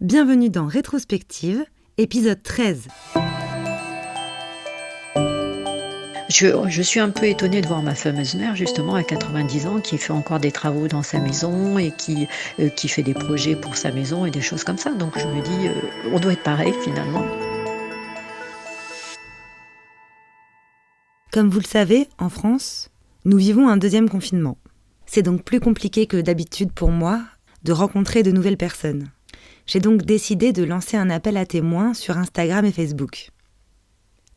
Bienvenue dans Rétrospective, épisode 13. Je suis un peu étonnée de voir ma fameuse mère, justement, à 90 ans, qui fait encore des travaux dans sa maison et qui fait des projets pour sa maison et des choses comme ça. Donc je me dis, on doit être pareil finalement. Comme vous le savez, en France, nous vivons un deuxième confinement. C'est donc plus compliqué que d'habitude pour moi de rencontrer de nouvelles personnes. J'ai donc décidé de lancer un appel à témoins sur Instagram et Facebook.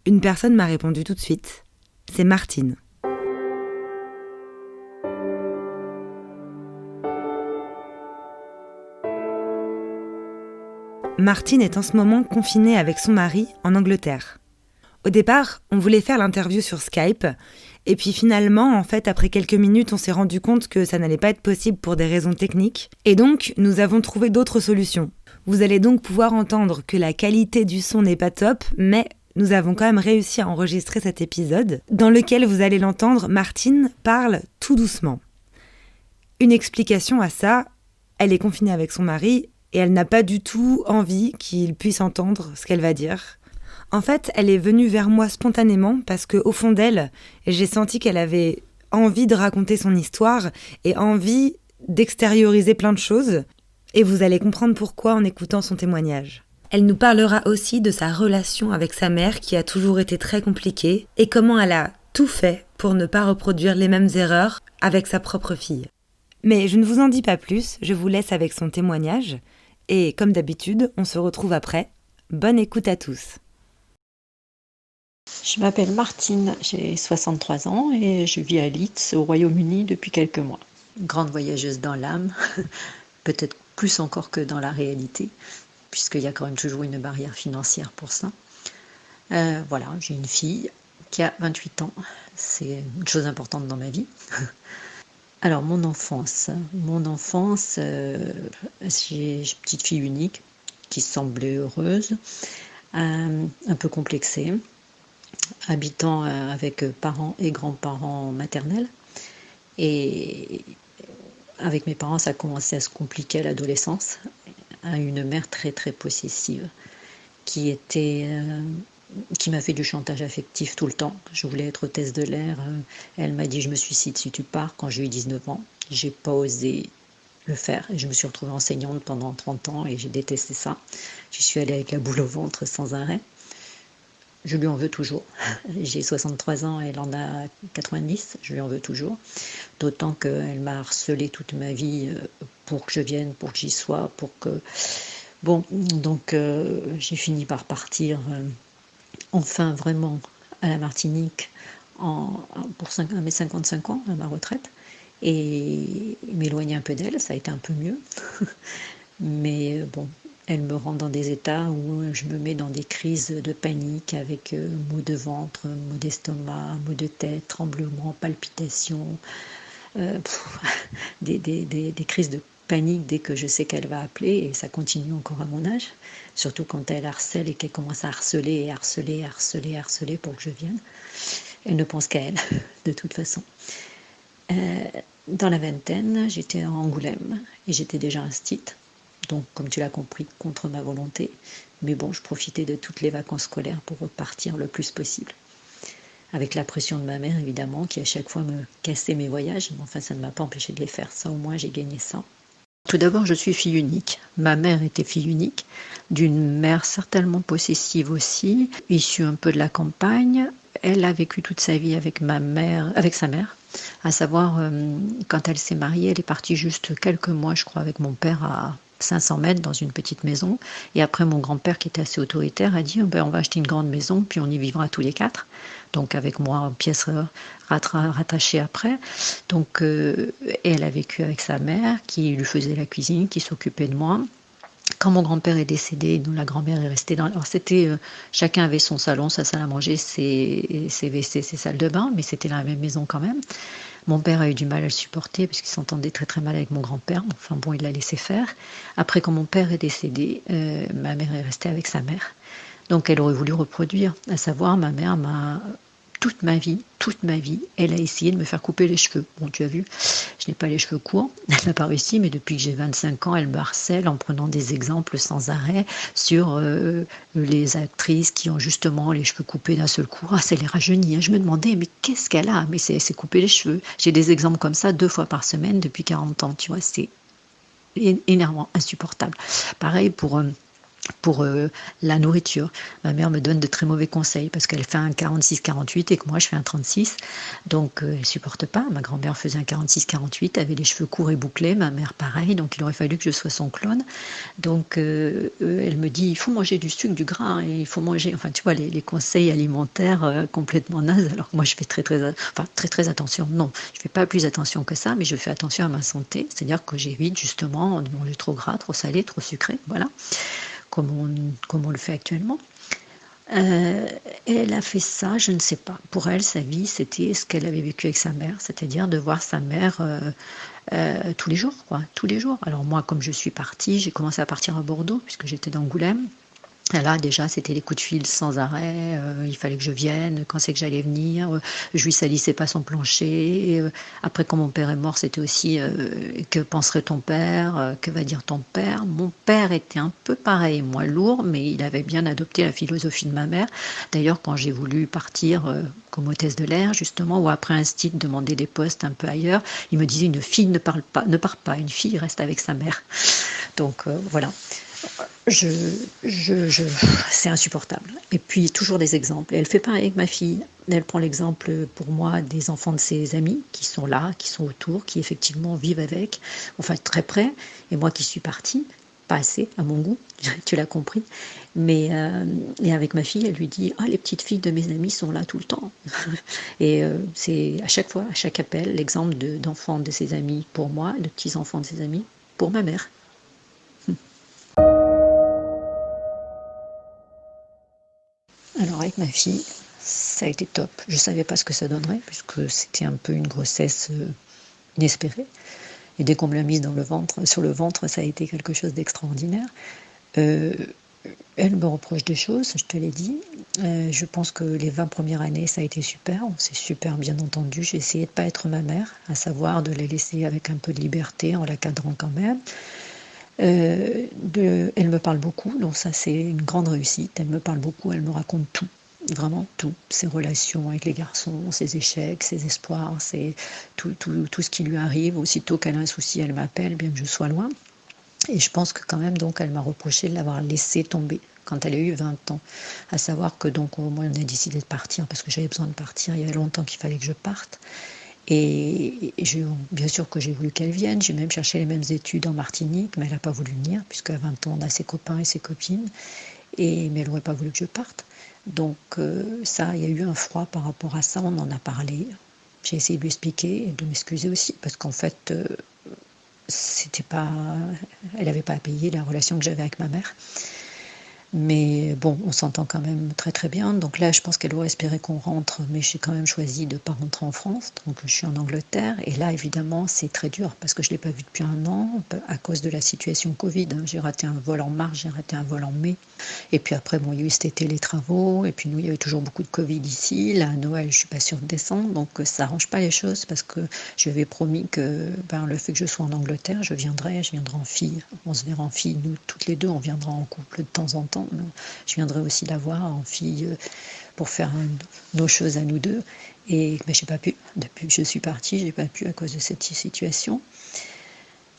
Une personne m'a répondu tout de suite. C'est Martine. Martine est en ce moment confinée avec son mari en Angleterre. Au départ, on voulait faire l'interview sur Skype, et puis finalement, après quelques minutes, on s'est rendu compte que ça n'allait pas être possible pour des raisons techniques, et donc nous avons trouvé d'autres solutions. Vous allez donc pouvoir entendre que la qualité du son n'est pas top, mais nous avons quand même réussi à enregistrer cet épisode, dans lequel vous allez l'entendre, Martine parle tout doucement. Une explication à ça, elle est confinée avec son mari, et elle n'a pas du tout envie qu'il puisse entendre ce qu'elle va dire. En fait, elle est venue vers moi spontanément parce qu'au fond d'elle, j'ai senti qu'elle avait envie de raconter son histoire et envie d'extérioriser plein de choses. Et vous allez comprendre pourquoi en écoutant son témoignage. Elle nous parlera aussi de sa relation avec sa mère qui a toujours été très compliquée et comment elle a tout fait pour ne pas reproduire les mêmes erreurs avec sa propre fille. Mais je ne vous en dis pas plus, je vous laisse avec son témoignage. Et comme d'habitude, on se retrouve après. Bonne écoute à tous. Je m'appelle Martine, j'ai 63 ans et je vis à Leeds, au Royaume-Uni, depuis quelques mois. Grande voyageuse dans l'âme, peut-être plus encore que dans la réalité, puisqu'il y a quand même toujours une barrière financière pour ça. Voilà, j'ai une fille qui a 28 ans, c'est une chose importante dans ma vie. Alors, mon enfance, j'ai une petite fille unique qui semblait heureuse, un peu complexée, habitant avec parents et grands-parents maternels. Et avec mes parents, ça a commencé à se compliquer à l'adolescence, à une mère très très possessive qui m'a fait du chantage affectif tout le temps. Je voulais être hôtesse de l'air. Elle m'a dit je me suicide si tu pars quand j'ai eu 19 ans. J'ai pas osé le faire et je me suis retrouvée enseignante pendant 30 ans et j'ai détesté ça. J'y suis allée avec la boule au ventre sans arrêt. Je lui en veux toujours. J'ai 63 ans, elle en a 90, je lui en veux toujours. D'autant qu'elle m'a harcelée toute ma vie pour que je vienne, pour que j'y sois, pour que... Bon, donc j'ai fini par partir enfin vraiment à la Martinique à mes 55 ans, à ma retraite, et m'éloigner un peu d'elle, ça a été un peu mieux. Mais bon, elle me rend dans des états où je me mets dans des crises de panique avec maux de ventre, maux d'estomac, maux de tête, tremblements, palpitations, des crises de panique dès que je sais qu'elle va appeler, et ça continue encore à mon âge, surtout quand elle harcèle et qu'elle commence à harceler pour que je vienne. Elle ne pense qu'à elle, de toute façon. Dans la vingtaine, j'étais à Angoulême et j'étais déjà instite. Donc, comme tu l'as compris, contre ma volonté. Mais bon, je profitais de toutes les vacances scolaires pour repartir le plus possible. Avec la pression de ma mère, évidemment, qui à chaque fois me cassait mes voyages. Mais enfin, ça ne m'a pas empêché de les faire. Ça, au moins, j'ai gagné ça. Tout d'abord, je suis fille unique. Ma mère était fille unique, d'une mère certainement possessive aussi, issue un peu de la campagne. Elle a vécu toute sa vie avec sa mère. À savoir, quand elle s'est mariée, elle est partie juste quelques mois, je crois, avec mon père à 500 mètres dans une petite maison. Et après, mon grand-père, qui était assez autoritaire, a dit on va acheter une grande maison, puis on y vivra tous les quatre. Donc, avec moi en pièces rattachées après. Donc, et elle a vécu avec sa mère, qui lui faisait la cuisine, qui s'occupait de moi. Quand mon grand-père est décédé, nous, la grand-mère est restée dans... Alors, chacun avait son salon, sa salle à manger, ses WC, ses salles de bain, mais c'était dans la même maison quand même. Mon père a eu du mal à le supporter parce qu'il s'entendait très très mal avec mon grand-père. Enfin bon, il l'a laissé faire. Après, quand mon père est décédé, ma mère est restée avec sa mère. Donc elle aurait voulu reproduire. À savoir, ma mère toute ma vie, elle a essayé de me faire couper les cheveux. Bon, tu as vu, Je n'ai pas les cheveux courts, elle n'a pas réussi, mais depuis que j'ai 25 ans, elle me harcèle en prenant des exemples sans arrêt sur les actrices qui ont justement les cheveux coupés d'un seul coup. Ah, ça les rajeunit, hein. Je me demandais, mais qu'est-ce qu'elle a? Mais c'est coupé les cheveux. J'ai des exemples comme ça 2 fois par semaine depuis 40 ans, tu vois, c'est énervant, insupportable. Pareil pour la nourriture. Ma mère me donne de très mauvais conseils parce qu'elle fait un 46-48 et que moi je fais un 36. Donc elle supporte pas. Ma grand-mère faisait un 46-48, avait les cheveux courts et bouclés. Ma mère pareil, donc il aurait fallu que je sois son clone. Donc elle me dit, il faut manger du sucre, du gras, et il faut manger, enfin tu vois, les conseils alimentaires complètement nazes. Alors que moi je fais très attention. Non, je fais pas plus attention que ça, mais je fais attention à ma santé. C'est-à-dire que j'évite justement de manger trop gras, trop salé, trop sucré. Voilà. Comme on le fait actuellement. Elle a fait ça, je ne sais pas. Pour elle, sa vie, c'était ce qu'elle avait vécu avec sa mère, c'est-à-dire de voir sa mère tous les jours, quoi, tous les jours. Alors moi, comme je suis partie, j'ai commencé à partir à Bordeaux, puisque j'étais d'Angoulême. Là, déjà, c'était les coups de fil sans arrêt. Il fallait que je vienne. Quand c'est que j'allais venir? Je lui salissais pas son plancher. Après, quand mon père est mort, c'était aussi que penserait ton père? Que va dire ton père? Mon père était un peu pareil, moins lourd, mais il avait bien adopté la philosophie de ma mère. D'ailleurs, quand j'ai voulu partir comme hôtesse de l'air, justement, ou après un style demander des postes un peu ailleurs, il me disait, une fille ne part pas, une fille reste avec sa mère. Donc voilà. C'est insupportable. Et puis, toujours des exemples. Et elle fait pareil avec ma fille. Elle prend l'exemple, pour moi, des enfants de ses amis qui sont là, qui sont autour, qui effectivement vivent avec, enfin très près. Et moi qui suis partie, pas assez à mon goût, tu l'as compris. Mais et avec ma fille, elle lui dit, ah, les petites filles de mes amis sont là tout le temps. Et c'est à chaque fois, à chaque appel, l'exemple d'enfants de ses amis pour moi, de petits enfants de ses amis pour ma mère. Alors avec ma fille, ça a été top. Je ne savais pas ce que ça donnerait, puisque c'était un peu une grossesse inespérée. Et dès qu'on me l'a mise sur le ventre, ça a été quelque chose d'extraordinaire. Elle me reproche des choses, je te l'ai dit. Je pense que les 20 premières années, ça a été super. On s'est super bien entendu. J'ai essayé de ne pas être ma mère, à savoir de la laisser avec un peu de liberté, en la cadrant quand même. Elle me parle beaucoup, donc ça c'est une grande réussite. Elle me parle beaucoup, elle me raconte tout, vraiment tout. Ses relations avec les garçons, ses échecs, ses espoirs, tout ce qui lui arrive. Aussitôt qu'elle a un souci, elle m'appelle, bien que je sois loin. Et je pense que quand même, donc, elle m'a reproché de l'avoir laissé tomber quand elle a eu 20 ans. À savoir que donc, au moins, on a décidé de partir, parce que j'avais besoin de partir. Il y avait longtemps qu'il fallait que je parte. Et bien sûr que j'ai voulu qu'elle vienne. J'ai même cherché les mêmes études en Martinique, mais elle n'a pas voulu venir, puisqu'à 20 ans, on a ses copains et ses copines. Mais elle n'aurait pas voulu que je parte. Donc ça, il y a eu un froid par rapport à ça, on en a parlé. J'ai essayé de lui expliquer et de m'excuser aussi, parce qu'en fait, c'était pas, elle n'avait pas à payer la relation que j'avais avec ma mère. Mais bon, on s'entend quand même très très bien. Donc là, je pense qu'elle aurait espéré qu'on rentre, mais j'ai quand même choisi de ne pas rentrer en France. Donc je suis en Angleterre. Et là, évidemment, c'est très dur parce que je ne l'ai pas vue depuis un an à cause de la situation Covid. J'ai raté un vol en mars, j'ai raté un vol en mai. Et puis après, bon, il y a eu cet été les travaux. Et puis nous, il y avait toujours beaucoup de Covid ici. Là, à Noël, je ne suis pas sûre de descendre. Donc ça n'arrange pas les choses parce que je lui avais promis que le fait que je sois en Angleterre, je viendrai en fille. On se verra en fille. Nous, toutes les deux, on viendra en couple de temps en temps. Je viendrai aussi la voir en fille pour faire nos choses à nous deux. Mais je n'ai pas pu. Depuis que je suis partie, je n'ai pas pu à cause de cette situation.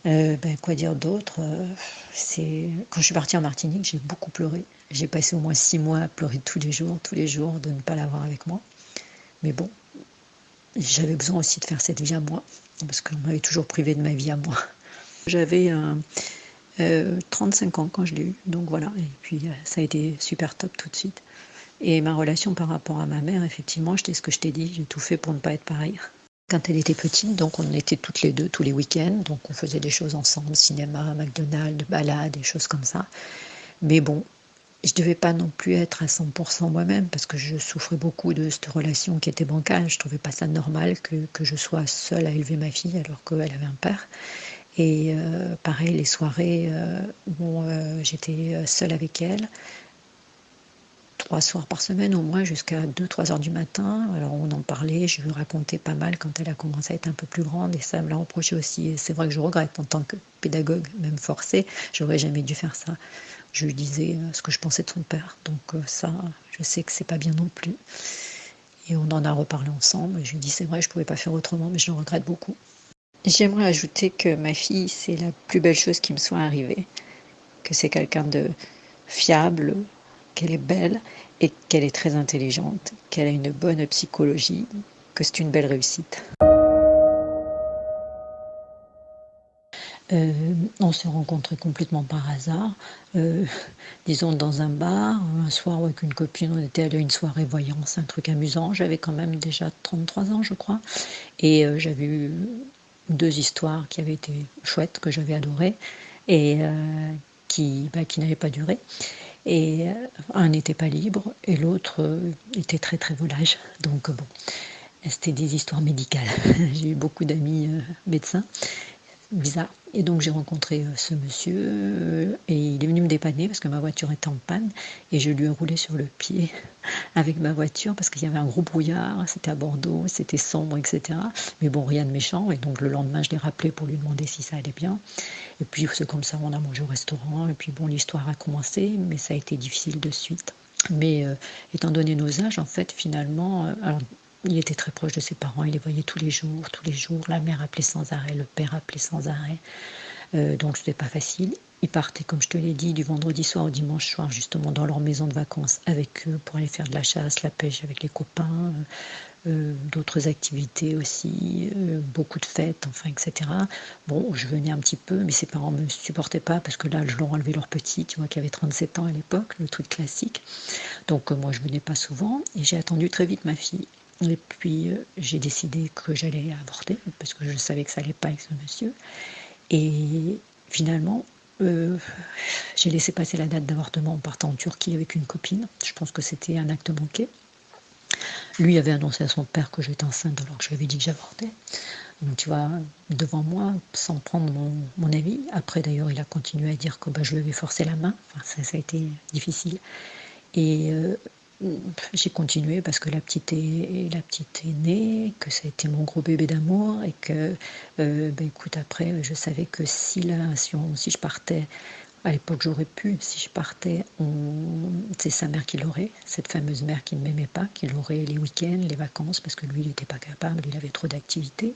Quoi dire d'autre? Quand je suis partie en Martinique, j'ai beaucoup pleuré. J'ai passé au moins 6 mois à pleurer tous les jours, de ne pas l'avoir avec moi. Mais bon, j'avais besoin aussi de faire cette vie à moi, parce qu'on m'avait toujours privé de ma vie à moi. J'avais 35 ans quand je l'ai eu, donc voilà, et puis ça a été super top tout de suite. Et ma relation par rapport à ma mère, effectivement, ce que je t'ai dit, j'ai tout fait pour ne pas être pareil. Quand elle était petite, donc on était toutes les deux tous les week-ends, donc on faisait des choses ensemble, cinéma, McDonald's, balades, des choses comme ça. Mais bon, je ne devais pas non plus être à 100% moi-même, parce que je souffrais beaucoup de cette relation qui était bancale. Je ne trouvais pas ça normal que je sois seule à élever ma fille alors qu'elle avait un père. Et pareil, les soirées où j'étais seule avec elle, 3 soirs par semaine au moins jusqu'à 2-3 heures du matin. Alors on en parlait, je lui racontais pas mal quand elle a commencé à être un peu plus grande et ça me l'a reproché aussi. Et c'est vrai que je regrette en tant que pédagogue, même forcée, j'aurais jamais dû faire ça. Je lui disais ce que je pensais de son père. Donc ça, je sais que c'est pas bien non plus. Et on en a reparlé ensemble. Et je lui dis c'est vrai, je pouvais pas faire autrement, mais je le regrette beaucoup. J'aimerais ajouter que ma fille, c'est la plus belle chose qui me soit arrivée. Que c'est quelqu'un de fiable, qu'elle est belle et qu'elle est très intelligente, qu'elle a une bonne psychologie, que c'est une belle réussite. On s'est rencontrés complètement par hasard, disons dans un bar, un soir avec une copine, on était allé à une soirée voyance, un truc amusant. J'avais quand même déjà 33 ans, je crois, et j'avais eu 2 histoires qui avaient été chouettes, que j'avais adorées, et qui n'avaient pas duré. Et un n'était pas libre et l'autre était très très volage. Donc bon, c'était des histoires médicales. J'ai eu beaucoup d'amis médecins, bizarre. Et donc j'ai rencontré ce monsieur et il est venu me dépanner parce que ma voiture était en panne et je lui ai roulé sur le pied avec ma voiture parce qu'il y avait un gros brouillard, c'était à Bordeaux, c'était sombre, etc. Mais bon, rien de méchant. Et donc le lendemain, je l'ai rappelé pour lui demander si ça allait bien. Et puis c'est comme ça, on a mangé au restaurant. Et puis bon, l'histoire a commencé, mais ça a été difficile de suite. Mais étant donné nos âges, en fait, finalement, alors, il était très proche de ses parents, il les voyait tous les jours, tous les jours. La mère appelait sans arrêt, le père appelait sans arrêt. Donc c'était pas facile. Ils partaient, comme je te l'ai dit, du vendredi soir au dimanche soir, justement dans leur maison de vacances avec eux pour aller faire de la chasse, la pêche avec les copains, d'autres activités aussi, beaucoup de fêtes, enfin, etc. Bon, je venais un petit peu, mais ses parents me supportaient pas parce que là, je leur enlevais leur petit, tu vois, qui avait 37 ans à l'époque, le truc classique. Donc moi, je venais pas souvent et j'ai attendu très vite ma fille. Et puis j'ai décidé que j'allais avorter parce que je savais que ça allait pas avec ce monsieur. Et finalement, j'ai laissé passer la date d'avortement en partant en Turquie avec une copine. Je pense que c'était un acte manqué. Lui avait annoncé à son père que j'étais enceinte alors que je lui avais dit que j'avortais. Donc tu vois, devant moi, sans prendre mon avis. Après d'ailleurs, il a continué à dire que je lui avais forcé la main. Enfin, ça a été difficile. Et j'ai continué parce que la petite est née, que ça a été mon gros bébé d'amour et que, écoute, après, je savais que si je partais, à l'époque j'aurais pu, si je partais, c'est sa mère qui l'aurait, cette fameuse mère qui ne m'aimait pas, qui l'aurait les week-ends, les vacances, parce que lui, il n'était pas capable, il avait trop d'activités.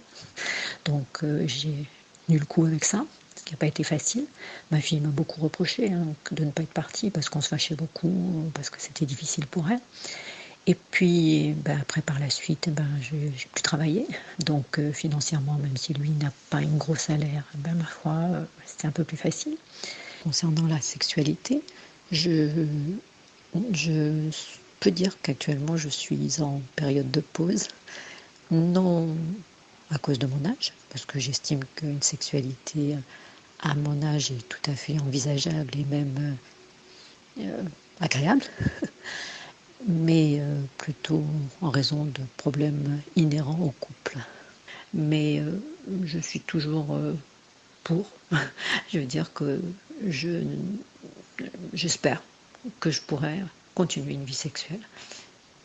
Donc j'ai tenu le coup avec ça. Ce qui n'a pas été facile. Ma fille m'a beaucoup reproché de ne pas être partie parce qu'on se fâchait beaucoup, parce que c'était difficile pour elle. Et puis après par la suite, j'ai pu travailler. Donc financièrement, même si lui n'a pas un gros salaire, ma foi, c'était un peu plus facile. Concernant la sexualité, je peux dire qu'actuellement je suis en période de pause. Non à cause de mon âge, parce que j'estime qu'une sexualité à mon âge est tout à fait envisageable et même agréable, mais plutôt en raison de problèmes inhérents au couple. Mais je suis toujours pour. Je veux dire que j'espère que je pourrai continuer une vie sexuelle.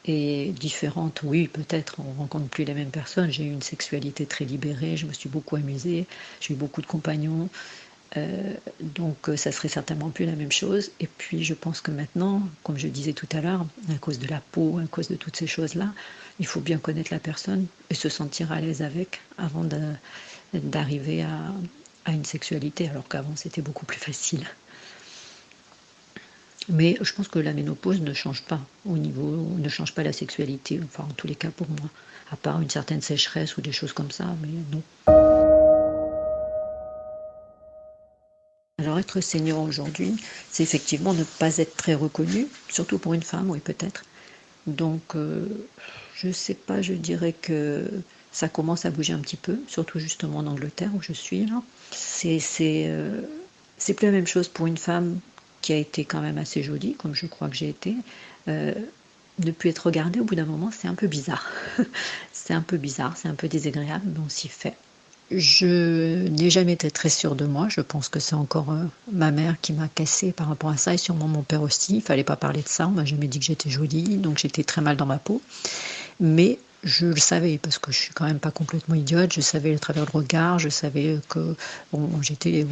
Et différente, oui, peut-être, on ne rencontre plus les mêmes personnes. J'ai eu une sexualité très libérée, je me suis beaucoup amusée, j'ai eu beaucoup de compagnons. Donc ça serait certainement plus la même chose. Et puis je pense que maintenant, comme je disais tout à l'heure, à cause de la peau, à cause de toutes ces choses-là, il faut bien connaître la personne et se sentir à l'aise avec avant d'arriver à une sexualité, alors qu'avant c'était beaucoup plus facile. Mais je pense que la ménopause ne change pas ne change pas la sexualité, enfin en tous les cas pour moi, à part une certaine sécheresse ou des choses comme ça, mais non. Alors être senior aujourd'hui, c'est effectivement ne pas être très reconnu, surtout pour une femme, oui peut-être. Donc je sais pas, je dirais que ça commence à bouger un petit peu, surtout justement en Angleterre où je suis là. C'est plus la même chose pour une femme qui a été quand même assez jolie, comme je crois que j'ai été. Ne plus être regardée au bout d'un moment, c'est un peu bizarre. C'est un peu bizarre, c'est un peu désagréable, mais on s'y fait. Je n'ai jamais été très sûre de moi. Je pense que c'est encore ma mère qui m'a cassée par rapport à ça et sûrement mon père aussi. Il fallait pas parler de ça. On m'a jamais dit que j'étais jolie, donc j'étais très mal dans ma peau. Mais je le savais parce que je suis quand même pas complètement idiote. Je savais à travers le regard, je savais que bon, j'étais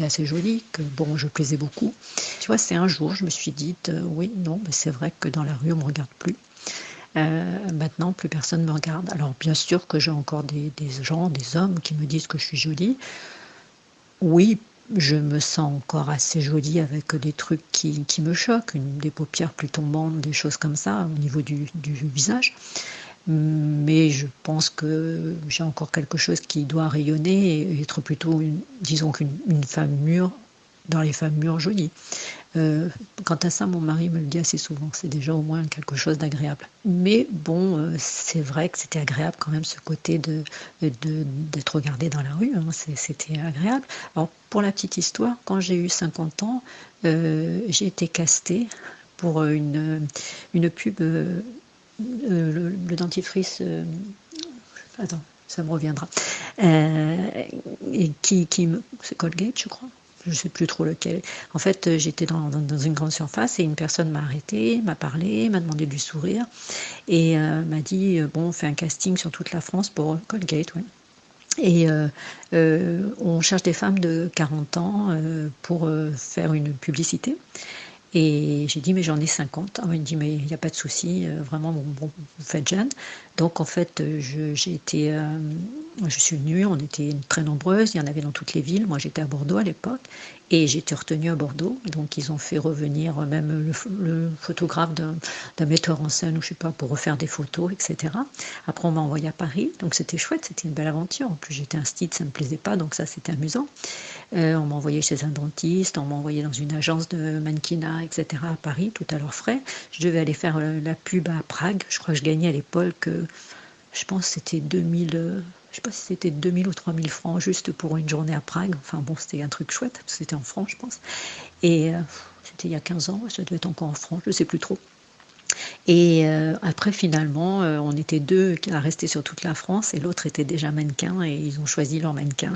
assez jolie, que bon, je plaisais beaucoup. Tu vois, c'est un jour, je me suis dit, oui, non, mais c'est vrai que dans la rue, on me regarde plus. Maintenant, plus personne me regarde. Alors, bien sûr que j'ai encore des gens, des hommes qui me disent que je suis jolie. Oui, je me sens encore assez jolie avec des trucs qui me choquent, des paupières plus tombantes, des choses comme ça au niveau du visage. Mais je pense que j'ai encore quelque chose qui doit rayonner et être plutôt, disons qu'une femme mûre, dans les femmes mûres jolies. Quant à ça, mon mari me le dit assez souvent, c'est déjà au moins quelque chose d'agréable. Mais bon, c'est vrai que c'était agréable quand même ce côté d'être regardée dans la rue, hein, c'était agréable. Alors pour la petite histoire, quand j'ai eu 50 ans, j'ai été castée pour une pub, le dentifrice, attends, ça me reviendra, et c'est Colgate je crois, je ne sais plus trop lequel. En fait, j'étais dans une grande surface et une personne m'a arrêtée, m'a parlé, m'a demandé de lui sourire et m'a dit bon, on fait un casting sur toute la France pour Colgate, ouais. Et on cherche des femmes de 40 ans pour faire une publicité. Et j'ai dit, mais j'en ai 50. Alors, il me dit, mais il n'y a pas de souci, vraiment, bon, vous faites jeune. Donc, en fait, je suis venue, on était très nombreuses, il y en avait dans toutes les villes. Moi, j'étais à Bordeaux à l'époque, et j'ai été retenue à Bordeaux. Donc, ils ont fait revenir même le photographe d'un metteur en scène, ou je sais pas, pour refaire des photos, etc. Après, on m'a envoyé à Paris, donc c'était chouette, c'était une belle aventure. En plus, j'étais instite, ça me plaisait pas, donc ça, c'était amusant. On m'a envoyé chez un dentiste, on m'a envoyé dans une agence de mannequinat, etc. à Paris, tout à leurs frais. Je devais aller faire la pub à Prague. Je crois que je gagnais à l'époque, je pense que c'était 2000, je sais pas si c'était 2000 ou 3000 francs juste pour une journée à Prague. Enfin bon, c'était un truc chouette, parce que c'était en francs, je pense. Et c'était il y a 15 ans, ça devait être encore en francs, je ne sais plus trop. Et après, finalement, on était deux à rester sur toute la France et l'autre était déjà mannequin et ils ont choisi leur mannequin.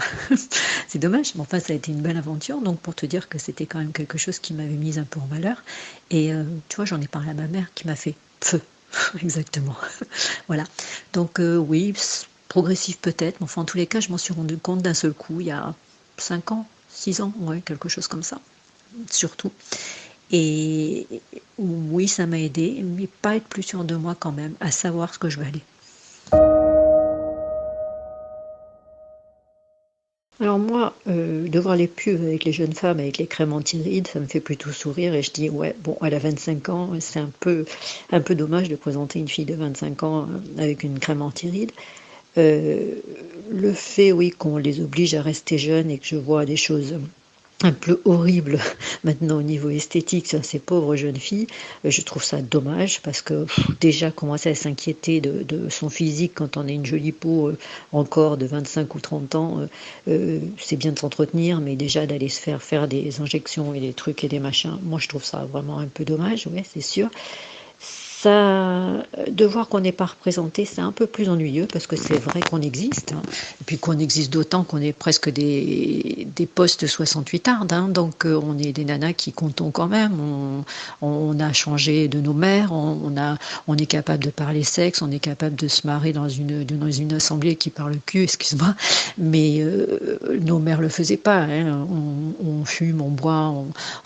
C'est dommage, mais enfin, ça a été une belle aventure. Donc, pour te dire que c'était quand même quelque chose qui m'avait mise un peu en valeur. Et tu vois, j'en ai parlé à ma mère qui m'a fait feu. Exactement. Voilà. Donc, oui, progressif peut-être, mais enfin, en tous les cas, je m'en suis rendu compte d'un seul coup, il y a 5 ans, 6 ans, ouais, quelque chose comme ça, surtout. Et oui, ça m'a aidé, mais pas être plus sûre de moi quand même, à savoir ce que je veux aller. Alors moi, de voir les pubs avec les jeunes femmes avec les crèmes anti-rides, ça me fait plutôt sourire et je dis ouais, bon, elle a 25 ans, c'est un peu dommage de présenter une fille de 25 ans avec une crème anti-rides. Le fait, oui, qu'on les oblige à rester jeunes et que je vois des choses un peu horrible maintenant au niveau esthétique sur ces pauvres jeunes filles, je trouve ça dommage parce que déjà commencer à s'inquiéter de son physique quand on a une jolie peau encore de 25 ou 30 ans, c'est bien de s'entretenir, mais déjà d'aller se faire des injections et des trucs et des machins, moi je trouve ça vraiment un peu dommage, ouais, c'est sûr. Ça, de voir qu'on n'est pas représenté, c'est un peu plus ennuyeux parce que c'est vrai qu'on existe, hein. Et puis qu'on existe d'autant qu'on est presque des postes 68 ardes, hein. Donc on est des nanas qui comptons quand même. On a changé de nos mères, on est capable de parler sexe, on est capable de se marrer dans une assemblée qui parle cul, excuse-moi. Mais nos mères le faisaient pas, hein. On fume, on boit,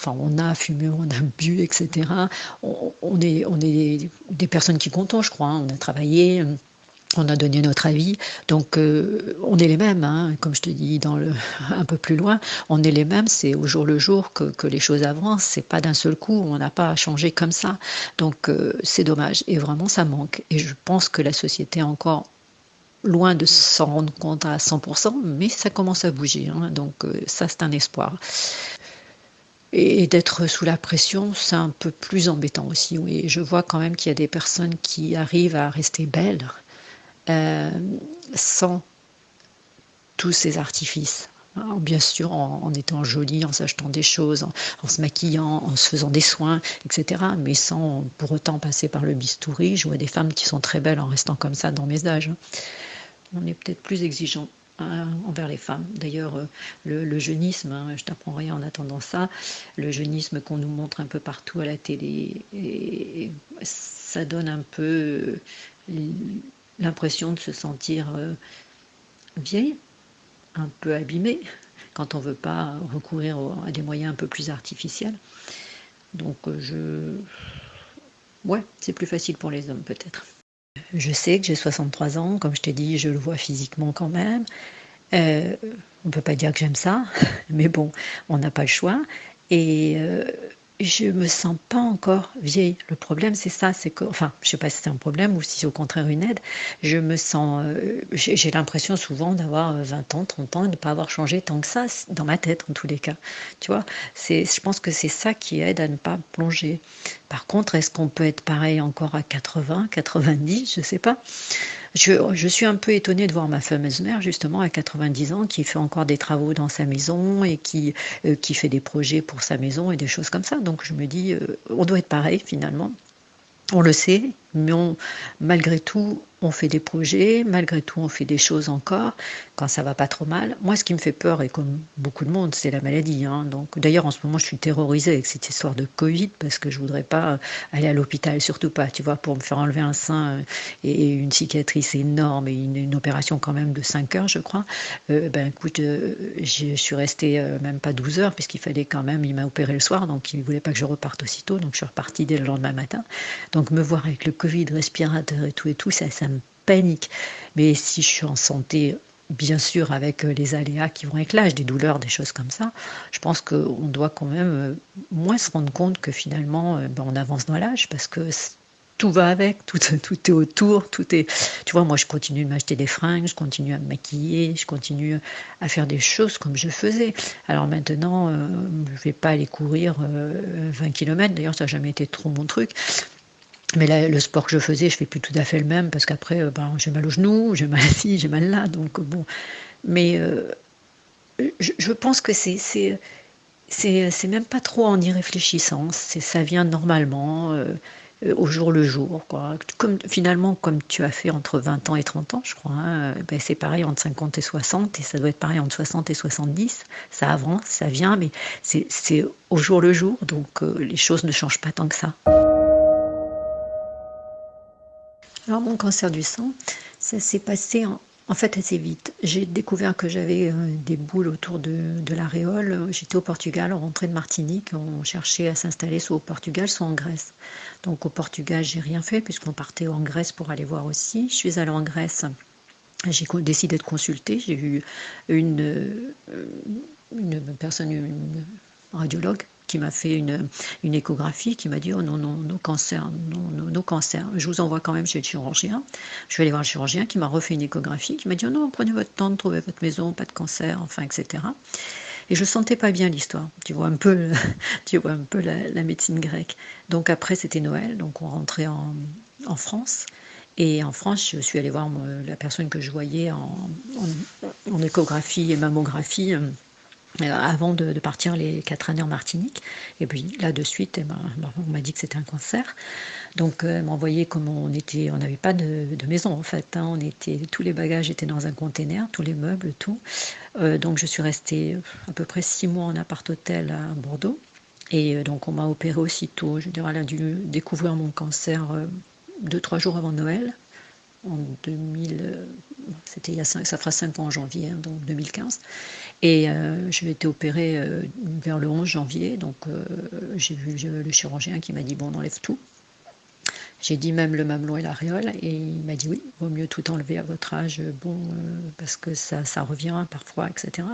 on a fumé, on a bu, etc. On est des personnes qui comptent, je crois, hein. On a travaillé, on a donné notre avis, donc on est les mêmes, hein. Comme je te dis un peu plus loin, on est les mêmes, c'est au jour le jour que les choses avancent, c'est pas d'un seul coup, on n'a pas changé comme ça, donc c'est dommage, et vraiment ça manque, et je pense que la société est encore loin de s'en rendre compte à 100%, mais ça commence à bouger, hein. Donc ça c'est un espoir. Et d'être sous la pression, c'est un peu plus embêtant aussi. Oui, je vois quand même qu'il y a des personnes qui arrivent à rester belles euh, sans tous ces artifices. Alors, bien sûr, en étant jolie, en s'achetant des choses, en se maquillant, en se faisant des soins, etc. Mais sans pour autant passer par le bistouri. Je vois des femmes qui sont très belles en restant comme ça dans mes âges. On est peut-être plus exigeants. envers les femmes. D'ailleurs, le jeunisme, hein, je t'apprends rien en attendant ça, le jeunisme qu'on nous montre un peu partout à la télé, et ça donne un peu l'impression de se sentir vieille, un peu abîmée, quand on ne veut pas recourir à des moyens un peu plus artificiels. Donc ouais, c'est plus facile pour les hommes peut-être. Je sais que j'ai 63 ans, comme je t'ai dit, je le vois physiquement quand même. On ne peut pas dire que j'aime ça, mais bon, on n'a pas le choix. Et je me sens pas encore vieille. Le problème, c'est ça, c'est que, enfin, je sais pas si c'est un problème ou si c'est au contraire une aide. Je me sens, j'ai l'impression souvent d'avoir 20 ans, 30 ans et de ne pas avoir changé tant que ça, dans ma tête en tous les cas. Tu vois, je pense que c'est ça qui aide à ne pas plonger. Par contre, est-ce qu'on peut être pareil encore à 80, 90? Je sais pas. Je suis un peu étonnée de voir ma fameuse mère, justement, à 90 ans, qui fait encore des travaux dans sa maison et qui fait des projets pour sa maison et des choses comme ça. Donc je me dis, on doit être pareil finalement. On le sait, mais malgré tout, on fait des projets, malgré tout, on fait des choses encore, quand ça va pas trop mal. Moi, ce qui me fait peur, et comme beaucoup de monde, c'est la maladie, hein. Donc, d'ailleurs, en ce moment, je suis terrorisée avec cette histoire de Covid, parce que je voudrais pas aller à l'hôpital, surtout pas, tu vois, pour me faire enlever un sein et une cicatrice énorme et une opération quand même de 5 heures, je crois. Ben écoute, je suis restée même pas 12 heures, puisqu'il fallait quand même, il m'a opéré le soir, donc il voulait pas que je reparte aussitôt, donc je suis repartie dès le lendemain matin. Donc me voir avec le Covid, respirateur et tout, ça me panique. Mais si je suis en santé, bien sûr, avec les aléas qui vont avec l'âge, des douleurs, des choses comme ça, je pense qu'on doit quand même moins se rendre compte que finalement, on avance dans l'âge, parce que tout va avec, tout est autour, tout est... Tu vois, moi, je continue de m'acheter des fringues, je continue à me maquiller, je continue à faire des choses comme je faisais. Alors maintenant, je ne vais pas aller courir 20 km, d'ailleurs, ça n'a jamais été trop mon truc. Mais là, le sport que je faisais, je fais plus tout à fait le même, parce qu'après, j'ai mal au genou, j'ai mal ici, j'ai mal là, donc bon. Mais je pense que c'est même pas trop en y réfléchissant, ça vient normalement, au jour le jour, quoi. Finalement, comme tu as fait entre 20 ans et 30 ans, je crois, hein, ben c'est pareil entre 50 et 60, et ça doit être pareil entre 60 et 70. Ça avance, ça vient, mais c'est au jour le jour, donc les choses ne changent pas tant que ça. Alors mon cancer du sang, ça s'est passé en fait assez vite. J'ai découvert que j'avais des boules autour de l'aréole. J'étais au Portugal, on rentrait de Martinique, on cherchait à s'installer soit au Portugal, soit en Grèce. Donc au Portugal, j'ai rien fait puisqu'on partait en Grèce pour aller voir aussi. Je suis allée en Grèce, j'ai décidé de consulter. J'ai eu une personne, une radiologue, qui m'a fait une échographie, qui m'a dit oh non, non, nos cancers, non, nos cancers. Je vous envoie quand même chez le chirurgien. Je suis allée voir le chirurgien qui m'a refait une échographie, qui m'a dit oh non, prenez votre temps de trouver votre maison, pas de cancer, enfin, etc. Et je sentais pas bien l'histoire. Tu vois un peu, la médecine grecque. Donc après, c'était Noël, donc on rentrait en France. Et en France, je suis allée voir la personne que je voyais en échographie et mammographie avant de partir les 4 années en Martinique. Et puis là, de suite, on m'a dit que c'était un cancer. Donc elle m'a envoyé comme on n'avait pas de maison en fait, hein. Tous les bagages étaient dans un container, tous les meubles, tout. Donc je suis restée à peu près 6 mois en appart-hôtel à Bordeaux. Et donc on m'a opéré aussitôt. Je veux dire, elle a dû découvrir mon cancer 2-3 jours avant Noël. En 2000, ça fera 5 ans en janvier, hein, donc 2015. Et je vais été opérée vers le 11 janvier, donc j'ai vu le chirurgien qui m'a dit bon, on enlève tout. J'ai dit même le mamelon et l'aréole, et il m'a dit oui, vaut mieux tout enlever à votre âge, parce que ça revient parfois, etc.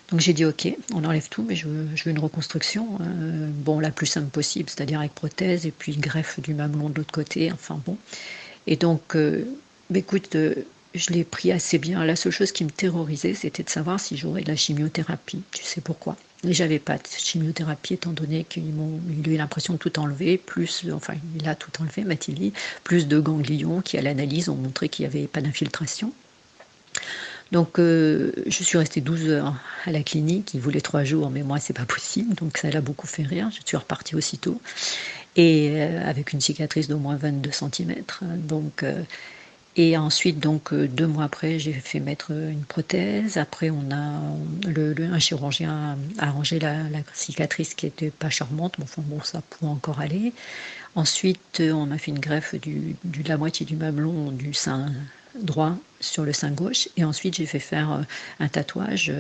Donc j'ai dit ok, on enlève tout, mais je veux une reconstruction, la plus simple possible, c'est-à-dire avec prothèse et puis greffe du mamelon de l'autre côté, enfin bon. Et donc, écoute, je l'ai pris assez bien. La seule chose qui me terrorisait, c'était de savoir si j'aurais de la chimiothérapie. Tu sais pourquoi? Et j'avais pas de chimiothérapie, étant donné qu'il a eu l'impression de tout enlever, il a tout enlevé, m'a-t-il dit, plus de ganglions qui, à l'analyse, ont montré qu'il n'y avait pas d'infiltration. Donc, je suis restée 12 heures à la clinique. Il voulait 3 jours, mais moi, c'est pas possible. Donc, ça l'a beaucoup fait rire. Je suis repartie aussitôt. Et avec une cicatrice d'au moins 22 cm. Donc, Et ensuite, donc 2 mois après, j'ai fait mettre une prothèse. Après, un chirurgien a arrangé la cicatrice qui était pas charmante, mais enfin bon, ça pouvait encore aller. Ensuite, on m'a fait une greffe de la moitié du mamelon du sein droit sur le sein gauche. Et ensuite, j'ai fait faire un tatouage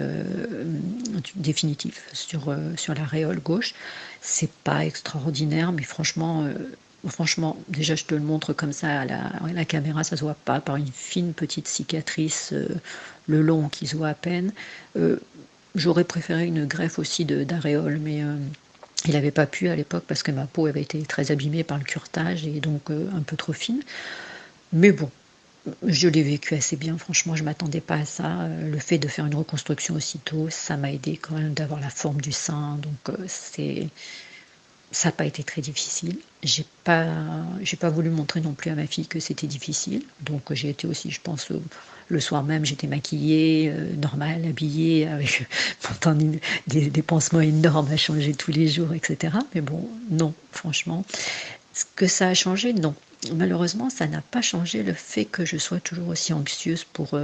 définitif sur l'aréole gauche. C'est pas extraordinaire, mais franchement, déjà, je te le montre comme ça à la caméra, ça se voit pas, par une fine petite cicatrice, le long qui se voit à peine. J'aurais préféré une greffe aussi d'aréole, mais il n'avait pas pu à l'époque parce que ma peau avait été très abîmée par le curetage et donc un peu trop fine. Mais bon, je l'ai vécu assez bien, franchement, je ne m'attendais pas à ça. Le fait de faire une reconstruction aussitôt, ça m'a aidé quand même d'avoir la forme du sein, donc ça n'a pas été très difficile. J'ai pas voulu montrer non plus à ma fille que c'était difficile. Donc j'ai été aussi, je pense, le soir même, j'étais maquillée, normale, habillée, avec pourtant des pansements énormes à changer tous les jours, etc. Mais bon, non, franchement. Ce que ça a changé, non. Malheureusement, ça n'a pas changé le fait que je sois toujours aussi anxieuse pour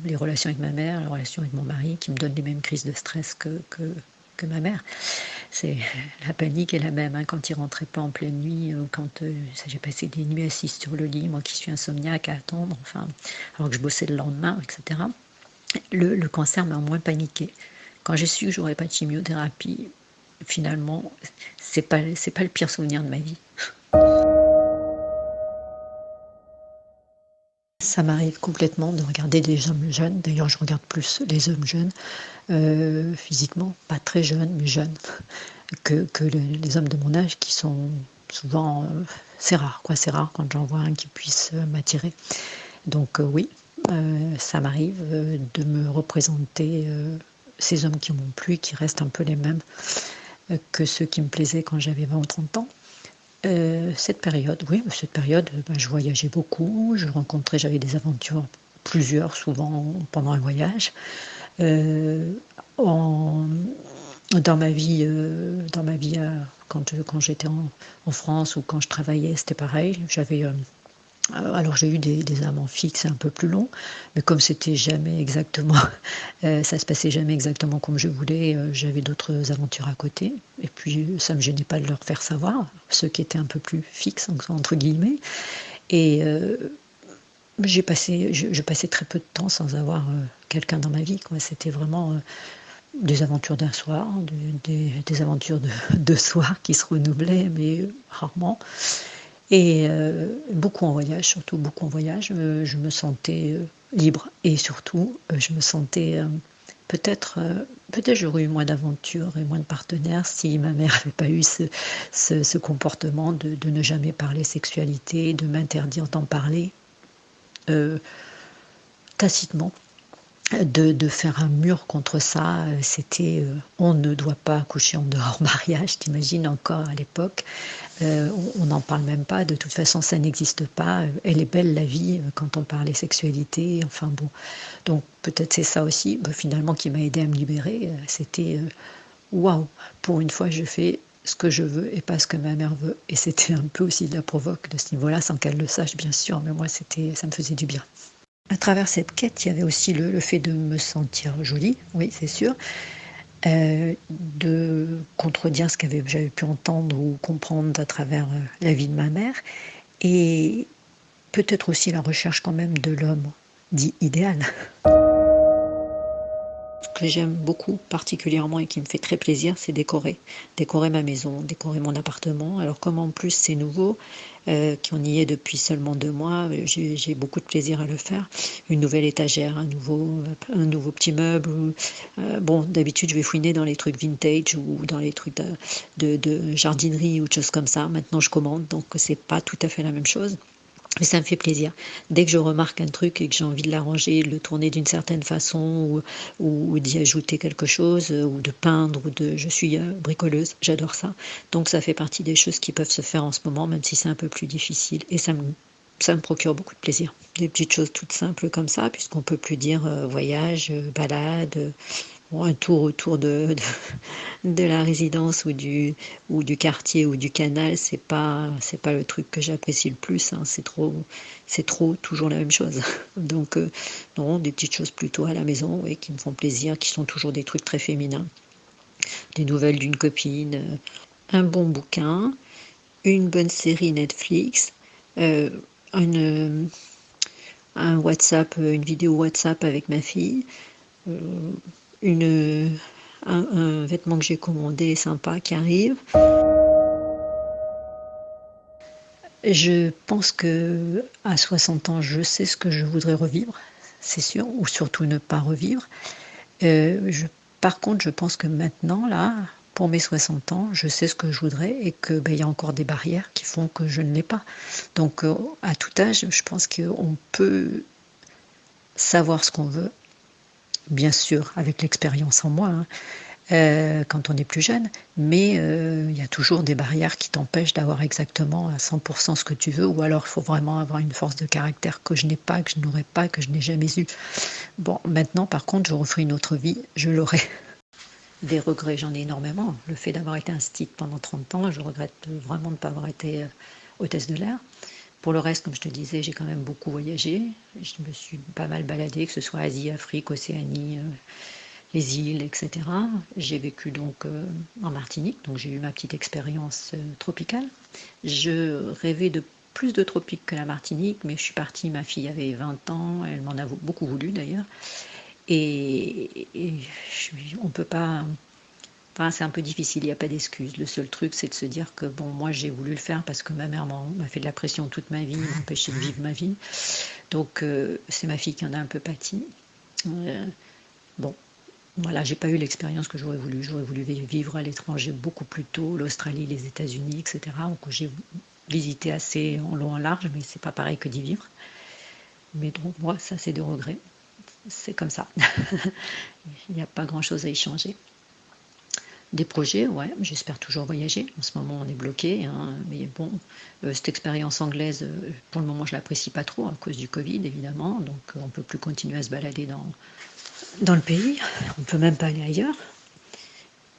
les relations avec ma mère, les relations avec mon mari, qui me donnent les mêmes crises de stress que ma mère. C'est la panique est la même, hein, quand il rentrait pas en pleine nuit, quand j'ai passé des nuits assise sur le lit, moi qui suis insomniaque à attendre, enfin, alors que je bossais le lendemain, etc. Le cancer m'a moins paniqué. Quand j'ai su que j'aurais pas de chimiothérapie, finalement, c'est pas le pire souvenir de ma vie. Ça m'arrive complètement de regarder des hommes jeunes. D'ailleurs, je regarde plus les hommes jeunes, physiquement, pas très jeunes, mais jeunes, que les hommes de mon âge qui sont souvent... c'est rare, quoi. C'est rare quand j'en vois un qui puisse m'attirer. Donc oui, ça m'arrive de me représenter ces hommes qui m'ont plu, qui restent un peu les mêmes que ceux qui me plaisaient quand j'avais 20 ou 30 ans. Cette période, je voyageais beaucoup, j'avais des aventures, plusieurs, souvent pendant un voyage. Dans ma vie, quand j'étais en France ou quand je travaillais, c'était pareil. Alors j'ai eu des amants fixes un peu plus longs, mais comme c'était jamais exactement, ça se passait jamais exactement comme je voulais, j'avais d'autres aventures à côté. Et puis ça me gênait pas de leur faire savoir, ceux qui étaient un peu plus fixes entre guillemets. Et je passais très peu de temps sans avoir quelqu'un dans ma vie, quoi. C'était vraiment des aventures d'un soir, des aventures de soir qui se renouvelaient, mais rarement. Et beaucoup en voyage, surtout beaucoup en voyage. Je me sentais libre et surtout, je me sentais peut-être j'aurais eu moins d'aventures et moins de partenaires si ma mère n'avait pas eu ce comportement de ne jamais parler sexualité, de m'interdire d'en parler tacitement. De faire un mur contre ça, c'était on ne doit pas coucher en dehors mariage, t'imagines encore à l'époque, on n'en parle même pas, de toute façon ça n'existe pas, elle est belle la vie quand on parlait sexualité, enfin bon, donc peut-être c'est ça aussi, finalement qui m'a aidé à me libérer, c'était waouh, pour une fois je fais ce que je veux et pas ce que ma mère veut, et c'était un peu aussi de la provoque de ce niveau-là, sans qu'elle le sache bien sûr, mais moi ça me faisait du bien. À travers cette quête, il y avait aussi le fait de me sentir jolie, oui, c'est sûr, de contredire ce que j'avais pu entendre ou comprendre à travers la vie de ma mère, et peut-être aussi la recherche quand même de l'homme dit idéal. Ce que j'aime beaucoup particulièrement et qui me fait très plaisir, c'est décorer ma maison, décorer mon appartement. Alors comme en plus c'est nouveau, qu'on y est depuis seulement 2 mois, j'ai beaucoup de plaisir à le faire. Une nouvelle étagère, un nouveau petit meuble. Bon, d'habitude je vais fouiner dans les trucs vintage ou dans les trucs de jardinerie ou de choses comme ça. Maintenant je commande, donc c'est pas tout à fait la même chose. Mais ça me fait plaisir. Dès que je remarque un truc et que j'ai envie de l'arranger, de le tourner d'une certaine façon ou d'y ajouter quelque chose, ou de peindre, je suis bricoleuse, j'adore ça. Donc ça fait partie des choses qui peuvent se faire en ce moment, même si c'est un peu plus difficile. Et ça me procure beaucoup de plaisir. Des petites choses toutes simples comme ça, puisqu'on peut plus dire voyage, balade, un tour autour de la résidence ou du quartier ou du canal, c'est pas le truc que j'apprécie le plus, hein. C'est trop toujours la même chose. Donc non, des petites choses plutôt à la maison, oui, qui me font plaisir, qui sont toujours des trucs très féminins. Des nouvelles d'une copine, un bon bouquin, une bonne série Netflix, euh, une, un WhatsApp, une vidéo WhatsApp avec ma fille, une, un vêtement que j'ai commandé sympa qui arrive. Je pense que à 60 ans, je sais ce que je voudrais revivre, c'est sûr, ou surtout ne pas revivre. Par contre, je pense que maintenant, là, pour mes 60 ans, je sais ce que je voudrais et que y a encore des barrières qui font que je ne l'ai pas. Donc, à tout âge, je pense qu'on peut savoir ce qu'on veut, bien sûr, avec l'expérience en moi, hein, quand on est plus jeune, mais il y a toujours des barrières qui t'empêchent d'avoir exactement à 100% ce que tu veux, ou alors il faut vraiment avoir une force de caractère que je n'ai pas, que je n'aurais pas, que je n'ai jamais eu. Bon, maintenant, par contre, je referai une autre vie, je l'aurai. Des regrets, j'en ai énormément. Le fait d'avoir été instite pendant 30 ans, je regrette vraiment de ne pas avoir été hôtesse de l'air. Pour le reste, comme je te disais, j'ai quand même beaucoup voyagé. Je me suis pas mal baladée, que ce soit Asie, Afrique, Océanie, les îles, etc. J'ai vécu donc en Martinique, donc j'ai eu ma petite expérience tropicale. Je rêvais de plus de tropiques que la Martinique, mais je suis partie, ma fille avait 20 ans, elle m'en a beaucoup voulu d'ailleurs. Et on peut pas. Enfin, c'est un peu difficile, il n'y a pas d'excuse. Le seul truc, c'est de se dire que bon, moi j'ai voulu le faire parce que ma mère m'a fait de la pression toute ma vie, m'a empêché de vivre ma vie. Donc c'est ma fille qui en a un peu pâti. Bon, voilà, j'ai pas eu l'expérience que j'aurais voulu. J'aurais voulu vivre à l'étranger beaucoup plus tôt, l'Australie, les États-Unis, etc. Donc j'ai visité assez en long en large, mais c'est pas pareil que d'y vivre. Mais donc moi, ça c'est des regrets. C'est comme ça. Il n'y a pas grand-chose à y changer. Des projets, ouais, j'espère toujours voyager. En ce moment, on est bloqué, hein, mais bon, cette expérience anglaise, pour le moment, je l'apprécie pas trop à cause du Covid, évidemment. Donc, on peut plus continuer à se balader dans le pays. On peut même pas aller ailleurs.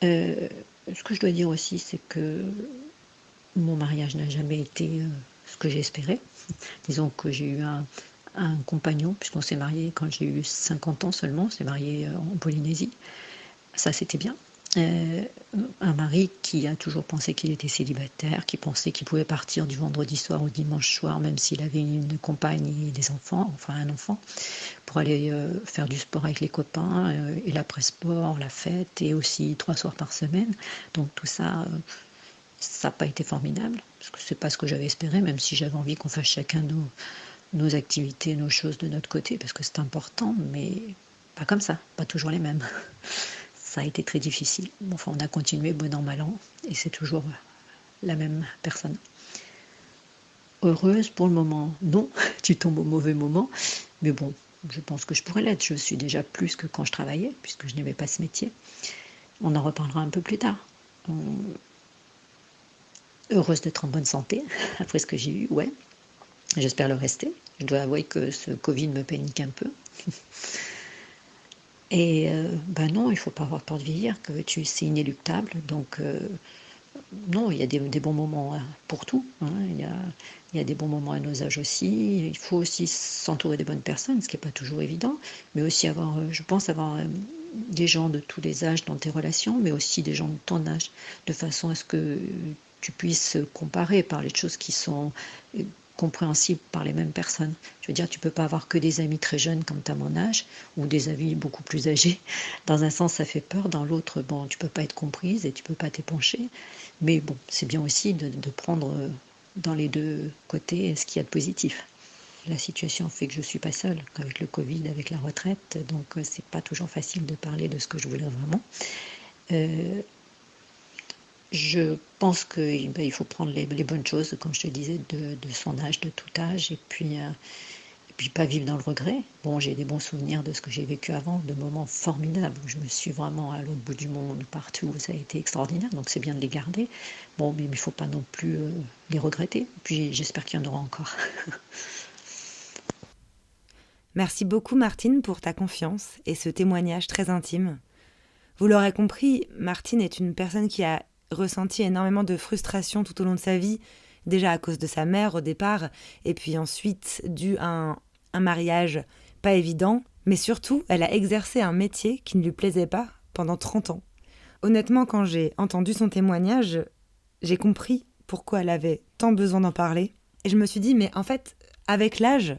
Ce que je dois dire aussi, c'est que mon mariage n'a jamais été ce que j'espérais. Disons que j'ai eu un compagnon, puisqu'on s'est marié quand j'ai eu 50 ans seulement, on s'est marié en Polynésie. Ça, c'était bien. Un mari qui a toujours pensé qu'il était célibataire, qui pensait qu'il pouvait partir du vendredi soir au dimanche soir, même s'il avait une compagne et des enfants, enfin un enfant, pour aller faire du sport avec les copains, et l'après-sport, la fête, et aussi 3 soirs par semaine. Donc tout ça, ça n'a pas été formidable, parce que c'est pas ce que j'avais espéré, même si j'avais envie qu'on fasse chacun nos activités, nos choses de notre côté, parce que c'est important, mais pas comme ça, pas toujours les mêmes. Ça a été très difficile. Enfin, on a continué bon an, mal an, et c'est toujours la même personne. Heureuse pour le moment, non, tu tombes au mauvais moment, mais bon, je pense que je pourrais l'être. Je suis déjà plus que quand je travaillais, puisque je n'aimais pas ce métier. On en reparlera un peu plus tard. Heureuse d'être en bonne santé, après ce que j'ai eu, ouais. J'espère le rester. Je dois avouer que ce Covid me panique un peu. Et ben non, il ne faut pas avoir peur de vieillir, c'est inéluctable. Donc non, il y a des bons moments pour tout, hein. Il y a des bons moments à nos âges aussi. Il faut aussi s'entourer des bonnes personnes, ce qui n'est pas toujours évident, mais aussi avoir, je pense, avoir des gens de tous les âges dans tes relations, mais aussi des gens de ton âge, de façon à ce que tu puisses comparer, parler de choses qui sont compréhensible par les mêmes personnes. Je veux dire, tu peux pas avoir que des amis très jeunes comme tu as mon âge, ou des amis beaucoup plus âgés. Dans un sens, ça fait peur, dans l'autre, bon, tu peux pas être comprise et tu peux pas t'épancher. Mais bon, c'est bien aussi de prendre dans les deux côtés ce qu'il y a de positif. La situation fait que je suis pas seule, avec le Covid, avec la retraite, donc c'est pas toujours facile de parler de ce que je voulais vraiment. Je pense qu'il faut prendre les bonnes choses, comme je te disais, de son âge, de tout âge, et puis pas vivre dans le regret. Bon, j'ai des bons souvenirs de ce que j'ai vécu avant, de moments formidables où je me suis vraiment à l'autre bout du monde, partout, ça a été extraordinaire, donc c'est bien de les garder. Bon, mais il ne faut pas non plus les regretter, puis j'espère qu'il y en aura encore. Merci beaucoup Martine pour ta confiance et ce témoignage très intime. Vous l'aurez compris, Martine est une personne qui a ressenti énormément de frustration tout au long de sa vie, déjà à cause de sa mère au départ, et puis ensuite dû à un mariage pas évident, mais surtout, elle a exercé un métier qui ne lui plaisait pas pendant 30 ans. Honnêtement, quand j'ai entendu son témoignage, j'ai compris pourquoi elle avait tant besoin d'en parler. Et je me suis dit, mais en fait, avec l'âge,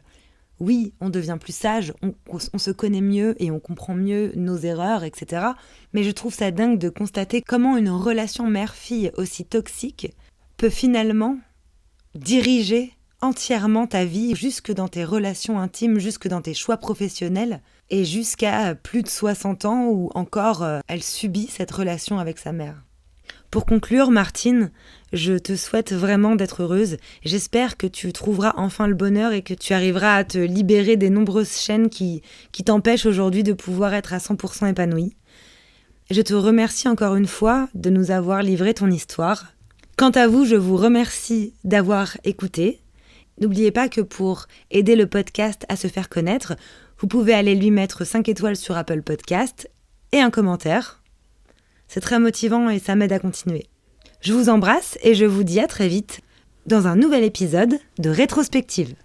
oui, on devient plus sage, on se connaît mieux et on comprend mieux nos erreurs, etc. Mais je trouve ça dingue de constater comment une relation mère-fille aussi toxique peut finalement diriger entièrement ta vie, jusque dans tes relations intimes, jusque dans tes choix professionnels, et jusqu'à plus de 60 ans où encore elle subit cette relation avec sa mère. Pour conclure, Martine, je te souhaite vraiment d'être heureuse. J'espère que tu trouveras enfin le bonheur et que tu arriveras à te libérer des nombreuses chaînes qui t'empêchent aujourd'hui de pouvoir être à 100% épanouie. Je te remercie encore une fois de nous avoir livré ton histoire. Quant à vous, je vous remercie d'avoir écouté. N'oubliez pas que pour aider le podcast à se faire connaître, vous pouvez aller lui mettre 5 étoiles sur Apple Podcast et un commentaire. C'est très motivant et ça m'aide à continuer. Je vous embrasse et je vous dis à très vite dans un nouvel épisode de Rétrospective.